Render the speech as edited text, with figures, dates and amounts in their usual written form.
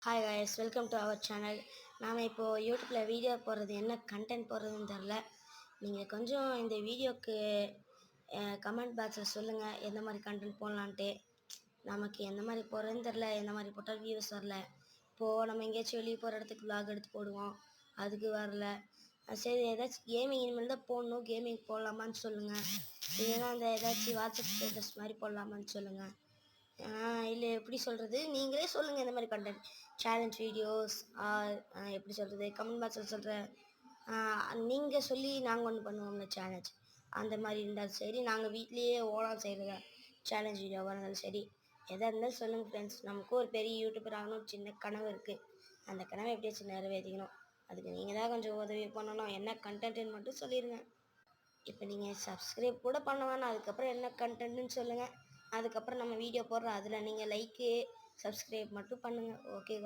Hi guys, welcome to our channel. நாம் இப்போது யூடியூப்பில் வீடியோ போடுறது என்ன கண்டென்ட் போடுறதுன்னு தெரில. நீங்கள் கொஞ்சம் இந்த வீடியோக்கு கமெண்ட் பாக்ஸில் சொல்லுங்கள் எந்த மாதிரி கண்டென்ட் போடலான்ட்டு. நமக்கு எந்த மாதிரி போடுறதுன்னு தெரில, எந்த மாதிரி போட்டால் வியூஸ் வரல. இப்போது நம்ம எங்கேயாச்சும் வெளியே போகிற இடத்துக்கு vlog எடுத்து போடுவோம், அதுக்கு வரல. சரி, ஏதாச்சும் கேமிங் இனிமேல் தான் போடணும், கேமிங் போடலாமான்னு சொல்லுங்கள். இல்லைன்னா அந்த ஏதாச்சும் வாட்ஸ்அப் ஸ்டேட்டஸ் மாதிரி போடலாமான்னு சொல்லுங்கள். இல்லை எப்படி சொல்கிறது, நீங்களே சொல்லுங்கள் இந்த மாதிரி கண்டென்ட் சேலஞ்ச் வீடியோஸ் எப்படி சொல்கிறது, கமெண்ட் பாக்ஸில் சொல்கிறேன். நீங்கள் சொல்லி நாங்கள் ஒன்று பண்ணுவோம்ல சேலஞ்ச், அந்த மாதிரி இருந்தாலும் சரி, நாங்கள் வீட்லேயே ஓலாம் செய்கிற சேலஞ்ச் வீடியோவாக இருந்தாலும் சரி, எதாக இருந்தாலும் சொல்லுங்கள் ஃப்ரெண்ட்ஸ். நமக்கும் ஒரு பெரிய யூடியூபர் ஆகணும் சின்ன கனவு இருக்குது. அந்த கனவை எப்படியாச்சும் நிறைவேற்றிக்கணும். அதுக்கு நீங்கள் தான் கொஞ்சம் உதவி பண்ணணும். என்ன கண்டென்ட்டுன்னு மட்டும் சொல்லிடுங்க. இப்போ நீங்கள் சப்ஸ்கிரைப் கூட பண்ண வேணாம், அதுக்கப்புறம் என்ன கண்டென்ட்னு சொல்லுங்கள். அதுக்கப்புறம் நம்ம வீடியோ போடுறோம், அதில் நீங்கள் லைக்கு சப்ஸ்கிரைப் மட்டும் பண்ணுங்கள். ஓகேவா?